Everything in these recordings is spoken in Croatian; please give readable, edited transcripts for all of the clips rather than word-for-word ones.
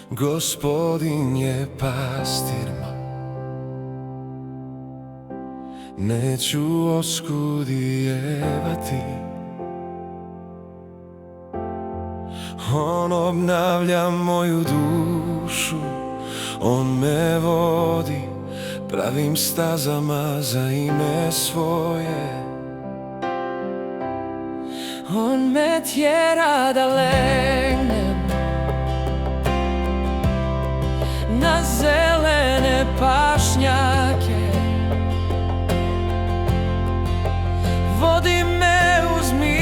Gospodin je pastir moj, neću oskudijevati. On obnavlja moju dušu, on me vodi pravim stazama za ime svoje. On me tjera da legnem na zelene pašnjake, vodi me uz mirne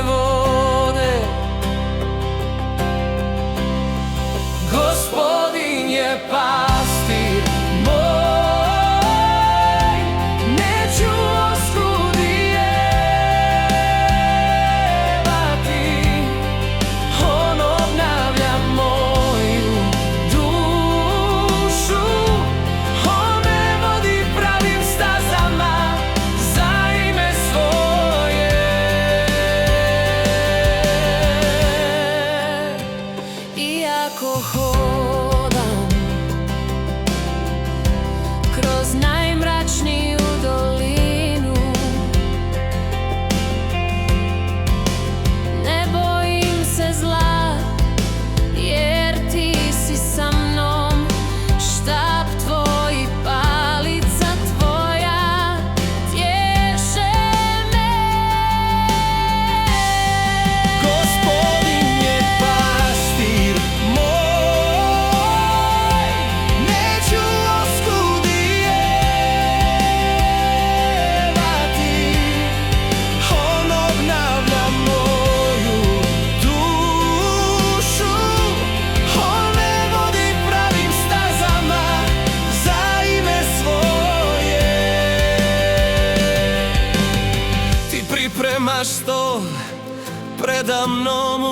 vode. Gospodin je pastir moj, neću oskudijevati. On obnavlja moju dušu, on me vodi pravim stazama za ime svoje. Iako hodam kroz najmračniju dolinu, ne bojim se zla, jer ti si sa mnom. Štap tvoj i palica tvoja tješe me. Gospodin je pastir moj, neću oskudijevati. On obnavlja moju dušu, on me vodi pravim stazama za ime svoje. Ti pripremaš stol preda mnom u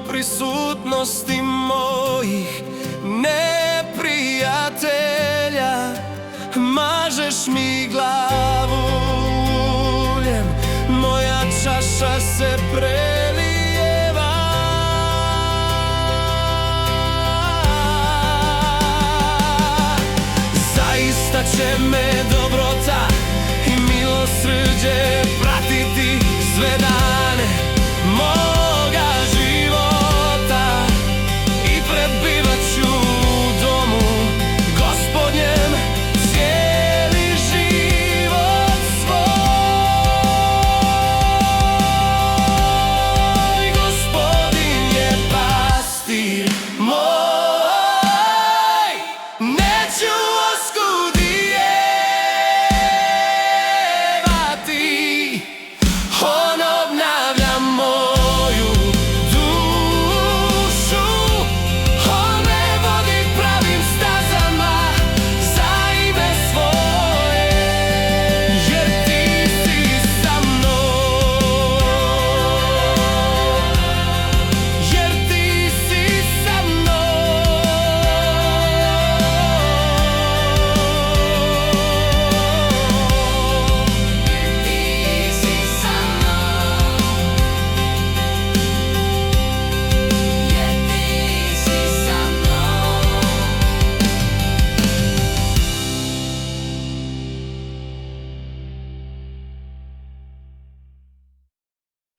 prisutnosti mojih neprijatelja. Mažeš mi glavu uljem, moja čaša se prelijeva. Zaista će me dobrota i milosrđe pratiti sve dane